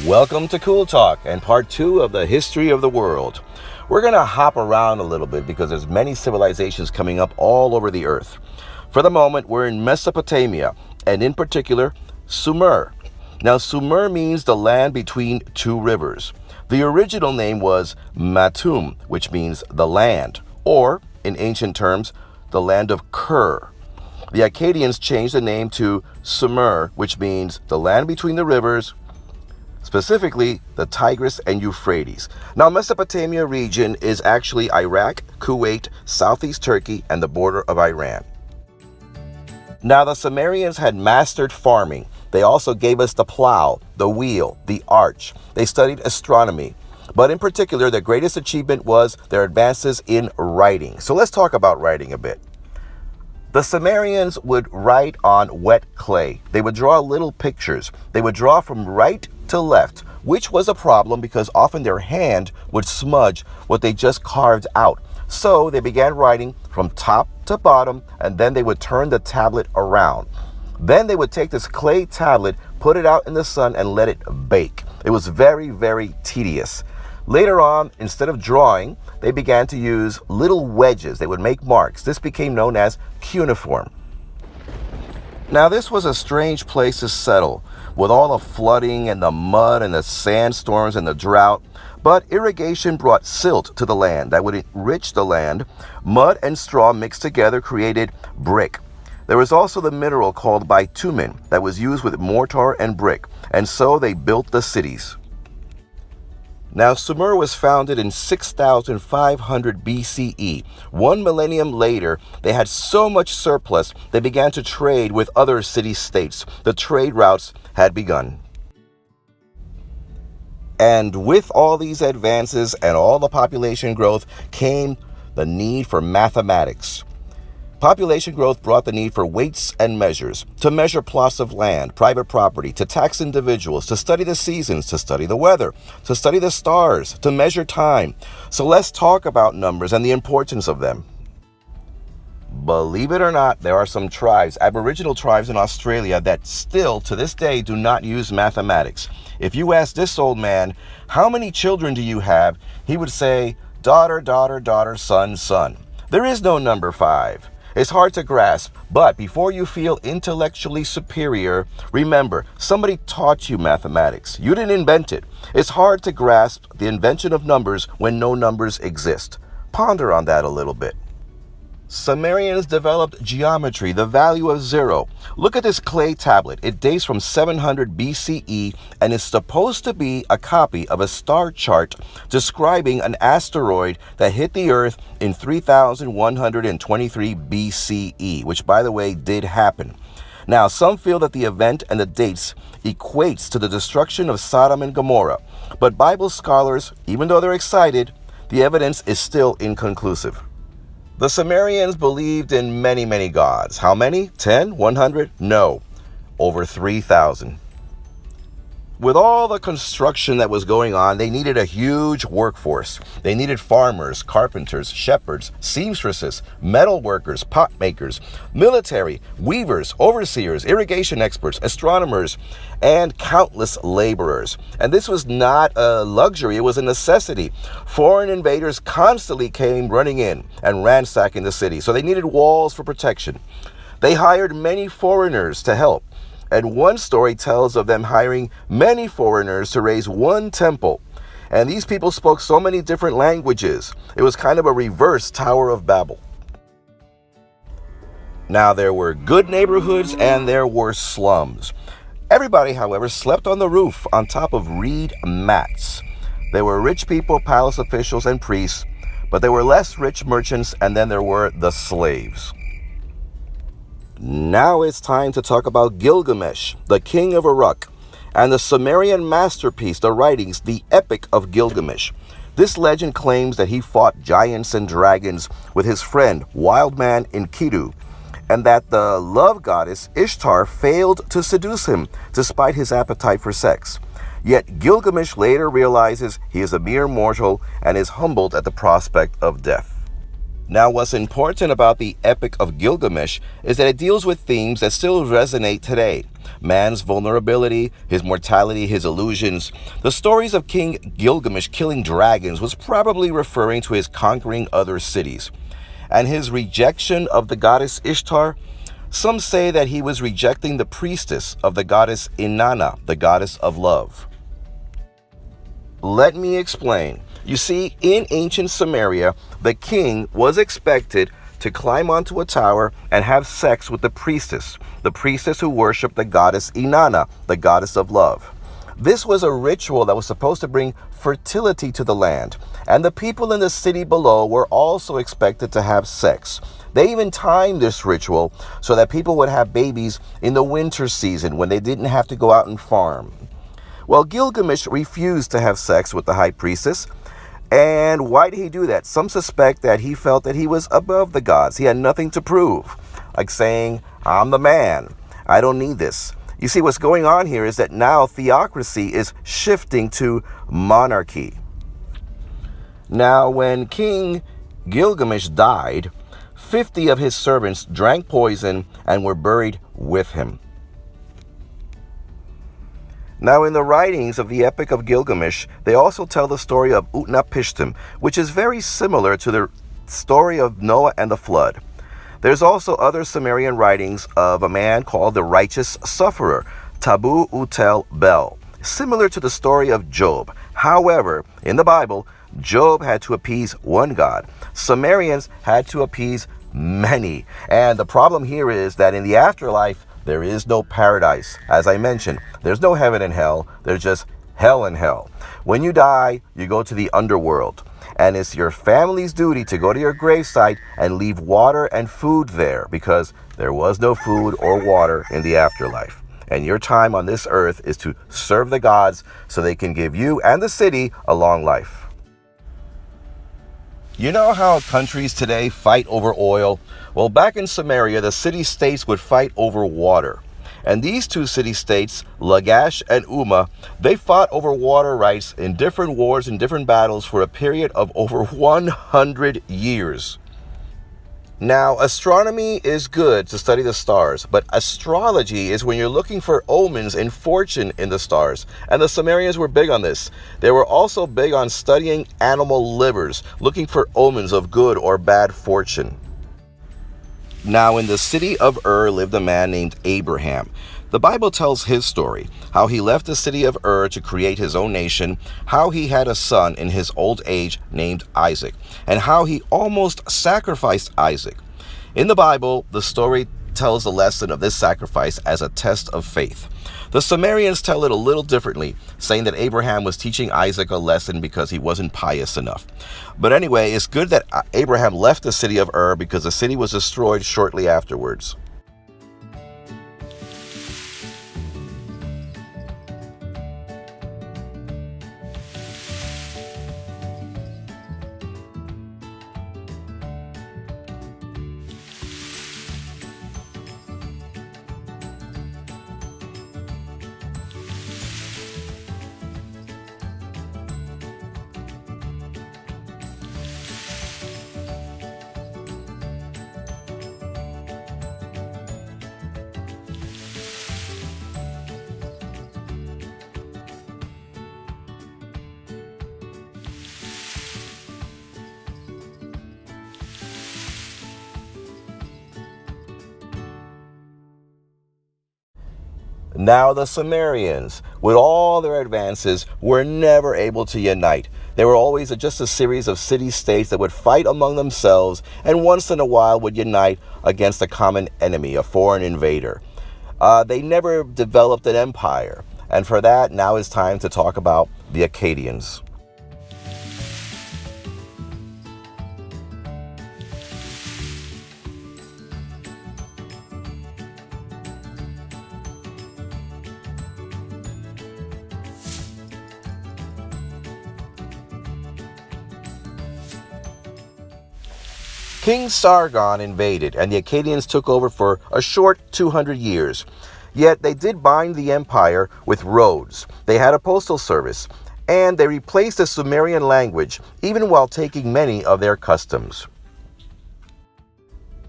Welcome to Cool Talk and part 2 of the history of the world. We're going to hop around a little bit because there's many civilizations coming up all over the earth. For the moment, we're in Mesopotamia, and in particular, Sumer. Now, Sumer means the land between two rivers. The original name was Matum, which means the land, or, in ancient terms, the land of Ker. The Akkadians changed the name to Sumer, which means the land between the rivers, specifically the Tigris and Euphrates. Now, Mesopotamia region is actually Iraq, Kuwait, southeast Turkey, and the border of Iran. Now, the Sumerians had mastered farming. They also gave us the plow, the wheel, the arch. They studied astronomy. But in particular, their greatest achievement was their advances in writing. So let's talk about writing a bit. The Sumerians would write on wet clay. They would draw little pictures. They would draw from right to left, which was a problem because often their hand would smudge what they just carved out. So they began writing from top to bottom, and then they would turn the tablet around. Then they would take this clay tablet, put it out in the sun, and let it bake. It was very, very tedious. Later on, instead of drawing, they began to use little wedges. They would make marks. This became known as cuneiform. Now, this was a strange place to settle, with all the flooding and the mud and the sandstorms and the drought. But irrigation brought silt to the land that would enrich the land. Mud and straw mixed together created brick. There was also the mineral called bitumen that was used with mortar and brick, and so they built the cities. Now, Sumer was founded in 6500 BCE. 1 millennium later, they had so much surplus, they began to trade with other city-states. The trade routes had begun. And with all these advances and all the population growth came the need for mathematics. Population growth brought the need for weights and measures, to measure plots of land, private property, to tax individuals, to study the seasons, to study the weather, to study the stars, to measure time. So let's talk about numbers and the importance of them. Believe it or not, there are some tribes, Aboriginal tribes in Australia, that still to this day do not use mathematics. If you ask this old man, how many children do you have? He would say, daughter, daughter, daughter, son, son. There is no number 5. It's hard to grasp, but before you feel intellectually superior, remember, somebody taught you mathematics. You didn't invent it. It's hard to grasp the invention of numbers when no numbers exist. Ponder on that a little bit. Sumerians developed geometry, the value of 0. Look at this clay tablet. It dates from 700 BCE and is supposed to be a copy of a star chart describing an asteroid that hit the Earth in 3123 BCE, which, by the way, did happen. Now, some feel that the event and the dates equates to the destruction of Sodom and Gomorrah, but Bible scholars, even though they're excited, the evidence is still inconclusive. The Sumerians believed in many, many gods. How many? 10? 100? No. Over 3,000. With all the construction that was going on, they needed a huge workforce. They needed farmers, carpenters, shepherds, seamstresses, metal workers, pot makers, military, weavers, overseers, irrigation experts, astronomers, and countless laborers. And this was not a luxury, it was a necessity. Foreign invaders constantly came running in and ransacking the city, so they needed walls for protection. They hired many foreigners to help. And one story tells of them hiring many foreigners to raise one temple. And these people spoke so many different languages. It was kind of a reverse Tower of Babel. Now, there were good neighborhoods and there were slums. Everybody, however, slept on the roof on top of reed mats. There were rich people, palace officials, and priests, but there were less rich merchants, and then there were the slaves. Now it's time to talk about Gilgamesh, the king of Uruk, and the Sumerian masterpiece, the writings, the Epic of Gilgamesh. This legend claims that he fought giants and dragons with his friend, Wild Man Enkidu, and that the love goddess Ishtar failed to seduce him despite his appetite for sex. Yet Gilgamesh later realizes he is a mere mortal and is humbled at the prospect of death. Now, what's important about the Epic of Gilgamesh is that it deals with themes that still resonate today. Man's vulnerability, his mortality, his illusions. The stories of King Gilgamesh killing dragons was probably referring to his conquering other cities. And his rejection of the goddess Ishtar, some say that he was rejecting the priestess of the goddess Inanna, the goddess of love. Let me explain. You see, in ancient Sumeria, the king was expected to climb onto a tower and have sex with the priestess who worshipped the goddess Inanna, the goddess of love. This was a ritual that was supposed to bring fertility to the land, and the people in the city below were also expected to have sex. They even timed this ritual so that people would have babies in the winter season when they didn't have to go out and farm. Well, Gilgamesh refused to have sex with the high priestess. And why did he do that? Some suspect that he felt that he was above the gods. He had nothing to prove, like saying, I'm the man. I don't need this. You see, what's going on here is that now theocracy is shifting to monarchy. Now, when King Gilgamesh died, 50 of his servants drank poison and were buried with him. Now, in the writings of the Epic of Gilgamesh, they also tell the story of Utnapishtim, which is very similar to the story of Noah and the flood. There's also other Sumerian writings of a man called the Righteous Sufferer, Tabu Utel Bel, similar to the story of Job. However, in the Bible, Job had to appease one god. Sumerians had to appease many. And the problem here is that in the afterlife, there is no paradise. As I mentioned, there's no heaven and hell. There's just hell and hell. When you die, you go to the underworld. And it's your family's duty to go to your gravesite and leave water and food there, because there was no food or water in the afterlife. And your time on this earth is to serve the gods so they can give you and the city a long life. You know how countries today fight over oil? Well, back in Sumeria, the city-states would fight over water. And these two city-states, LAGASH and UMMA, they fought over water rights in different wars and different battles for a period of over 100 years. Now, astronomy is good to study the stars, but astrology is when you're looking for omens and fortune in the stars. And the Sumerians were big on this. They were also big on studying animal livers, looking for omens of good or bad fortune. Now, in the city of Ur lived a man named Abraham. The Bible tells his story, how he left the city of Ur to create his own nation, how he had a son in his old age named Isaac, and how he almost sacrificed Isaac. In the Bible, the story tells the lesson of this sacrifice as a test of faith. The Sumerians tell it a little differently, saying that Abraham was teaching Isaac a lesson because he wasn't pious enough. But anyway, it's good that Abraham left the city of Ur because the city was destroyed shortly afterwards. Now the Sumerians, with all their advances, were never able to unite. They were always just a series of city-states that would fight among themselves and once in a while would unite against a common enemy, a foreign invader. They never developed an empire. And for that, now it's time to talk about the Akkadians. King Sargon invaded, and the Akkadians took over for a short 200 years. Yet they did bind the empire with roads. They had a postal service, and they replaced the Sumerian language, even while taking many of their customs.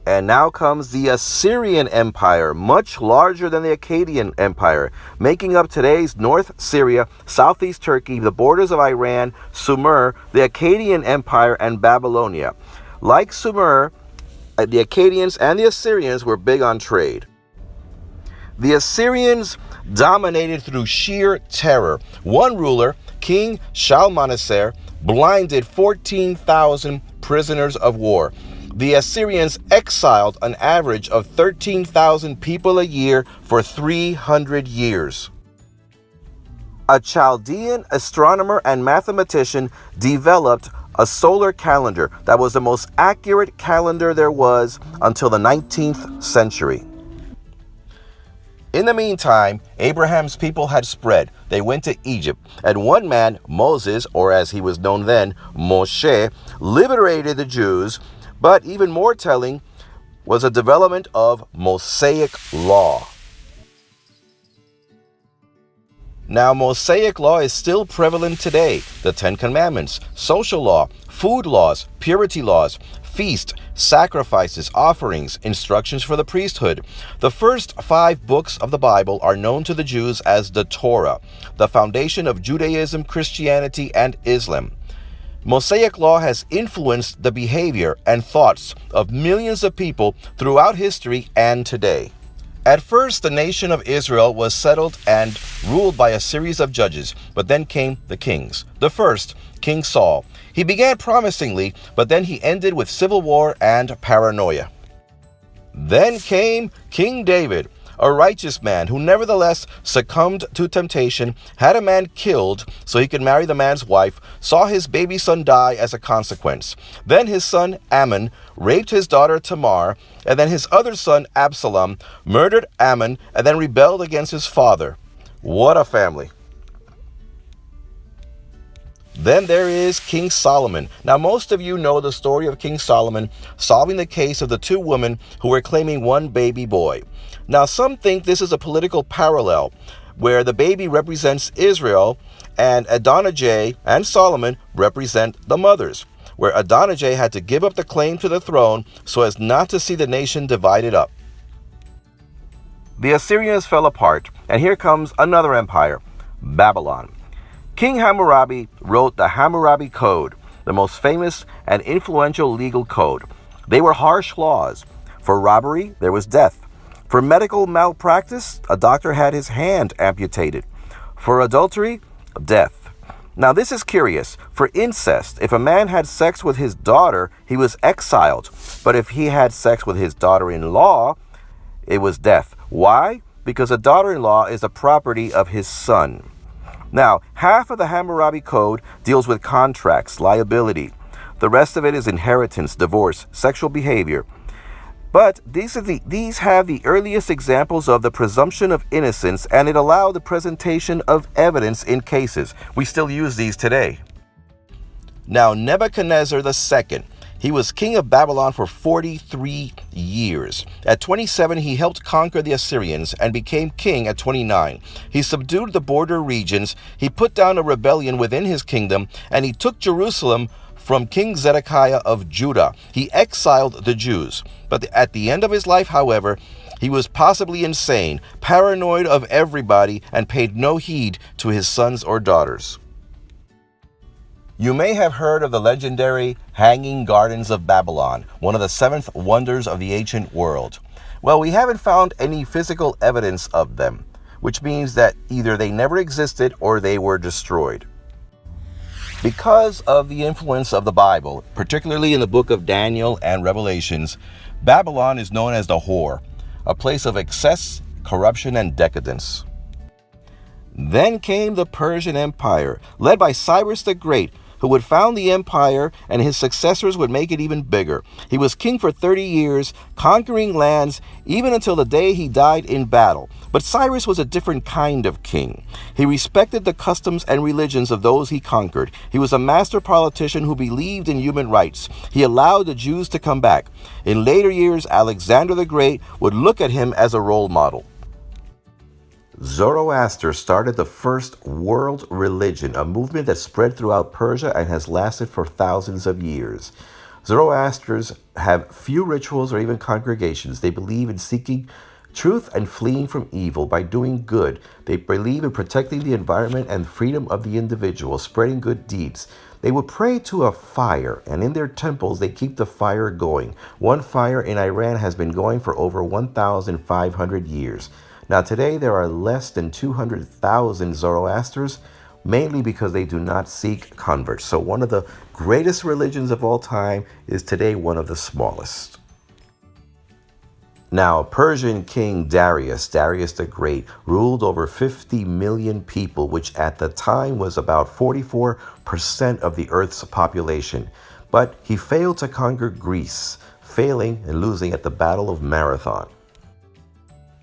And now comes the Assyrian Empire, much larger than the Akkadian Empire, making up today's North Syria, southeast Turkey, the borders of Iran, Sumer, the Akkadian Empire, and Babylonia. Like Sumer, the Akkadians and the Assyrians were big on trade. The Assyrians dominated through sheer terror. One ruler, King Shalmaneser, blinded 14,000 prisoners of war. The Assyrians exiled an average of 13,000 people a year for 300 years. A Chaldean astronomer and mathematician developed a solar calendar that was the most accurate calendar there was until the 19th century. In the meantime, Abraham's people had spread. They went to Egypt, and one man, Moses, or as he was known then, Moshe, liberated the Jews. But even more telling was a development of Mosaic law. Now, Mosaic law is still prevalent today. The Ten Commandments, social law, food laws, purity laws, feast, sacrifices, offerings, instructions for the priesthood. The first 5 books of the Bible are known to the Jews as the Torah, the foundation of Judaism, Christianity, and Islam. Mosaic law has influenced the behavior and thoughts of millions of people throughout history and today. At first, the nation of Israel was settled and ruled by a series of judges, but then came the kings. The first, King Saul. He began promisingly, but then he ended with civil war and paranoia. Then came King David, a righteous man who nevertheless succumbed to temptation, had a man killed so he could marry the man's wife, saw his baby son die as a consequence. Then his son Ammon raped his daughter Tamar, and then his other son Absalom murdered Ammon and then rebelled against his father. What a family. Then there is King Solomon. Now, most of you know the story of King Solomon solving the case of the 2 women who were claiming one baby boy. Now, some think this is a political parallel where the baby represents Israel and Adonijah and Solomon represent the mothers, where Adonijah had to give up the claim to the throne so as not to see the nation divided up. The Assyrians fell apart, and here comes another empire, Babylon. King Hammurabi wrote the Hammurabi Code, the most famous and influential legal code. They were harsh laws. For robbery, there was death. For medical malpractice, a doctor had his hand amputated. For adultery, death. Now this is curious. For incest, if a man had sex with his daughter, he was exiled. But if he had sex with his daughter-in-law, it was death. Why? Because a daughter-in-law is the property of his son. Now, half of the Hammurabi Code deals with contracts, liability. The rest of it is inheritance, divorce, sexual behavior. But these have the earliest examples of the presumption of innocence, and it allowed the presentation of evidence in cases. We still use these today. Now, Nebuchadnezzar II. He was king of Babylon for 43 years. At 27, he helped conquer the Assyrians and became king at 29. He subdued the border regions, he put down a rebellion within his kingdom, and he took Jerusalem from King Zedekiah of Judah. He exiled the Jews. But at the end of his life, however, he was possibly insane, paranoid of everybody, and paid no heed to his sons or daughters. You may have heard of the legendary Hanging Gardens of Babylon, one of the 7th wonders of the ancient world. Well, we haven't found any physical evidence of them, which means that either they never existed or they were destroyed. Because of the influence of the Bible, particularly in the book of Daniel and Revelations, Babylon is known as the whore, a place of excess, corruption, and decadence. Then came the Persian Empire, led by Cyrus the Great, who would found the empire, and his successors would make it even bigger. He was king for 30 years, conquering lands, even until the day he died in battle. But Cyrus was a different kind of king. He respected the customs and religions of those he conquered. He was a master politician who believed in human rights. He allowed the Jews to come back. In later years, Alexander the Great would look at him as a role model. Zoroaster started the first world religion, a movement that spread throughout Persia and has lasted for thousands of years. Zoroastrians have few rituals or even congregations. They believe in seeking truth and fleeing from evil by doing good. They believe in protecting the environment and freedom of the individual, spreading good deeds. They would pray to a fire, and in their temples they keep the fire going. One fire in Iran has been going for over 1,500 years. Now today there are less than 200,000 Zoroastrians, mainly because they do not seek converts. So one of the greatest religions of all time is today one of the smallest. Now, Persian King Darius the Great, ruled over 50 million people, which at the time was about 44% of the Earth's population. But he failed to conquer Greece, failing and losing at the Battle of Marathon.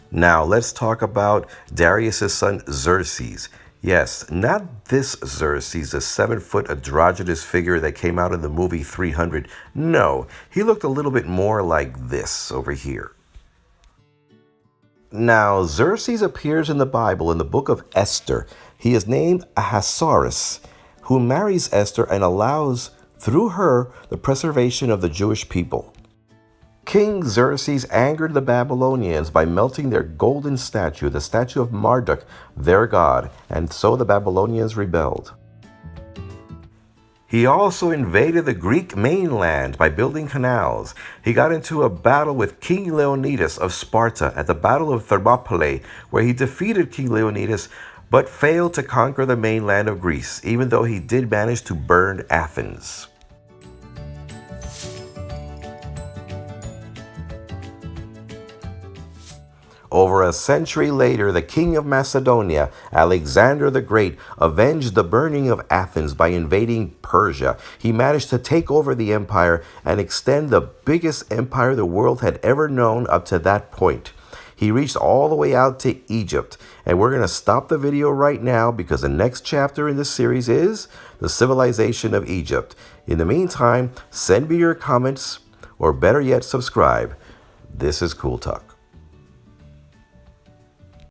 Now, let's talk about Darius' son Xerxes. Yes, not this Xerxes, the 7-foot androgynous figure that came out in the movie 300. No, he looked a little bit more like this over here. Now, Xerxes appears in the Bible in the book of Esther. He is named Ahasuerus, who marries Esther and allows, through her, the preservation of the Jewish people. King Xerxes angered the Babylonians by melting their golden statue, the statue of Marduk, their god, and so the Babylonians rebelled. He also invaded the Greek mainland by building canals. He got into a battle with King Leonidas of Sparta at the Battle of Thermopylae, where he defeated King Leonidas but failed to conquer the mainland of Greece, even though he did manage to burn Athens. Over a century later, the king of Macedonia, Alexander the Great, avenged the burning of Athens by invading Persia. He managed to take over the empire and extend the biggest empire the world had ever known up to that point. He reached all the way out to Egypt. And we're going to stop the video right now because the next chapter in this series is the civilization of Egypt. In the meantime, send me your comments, or better yet, subscribe. This is Cool Talk.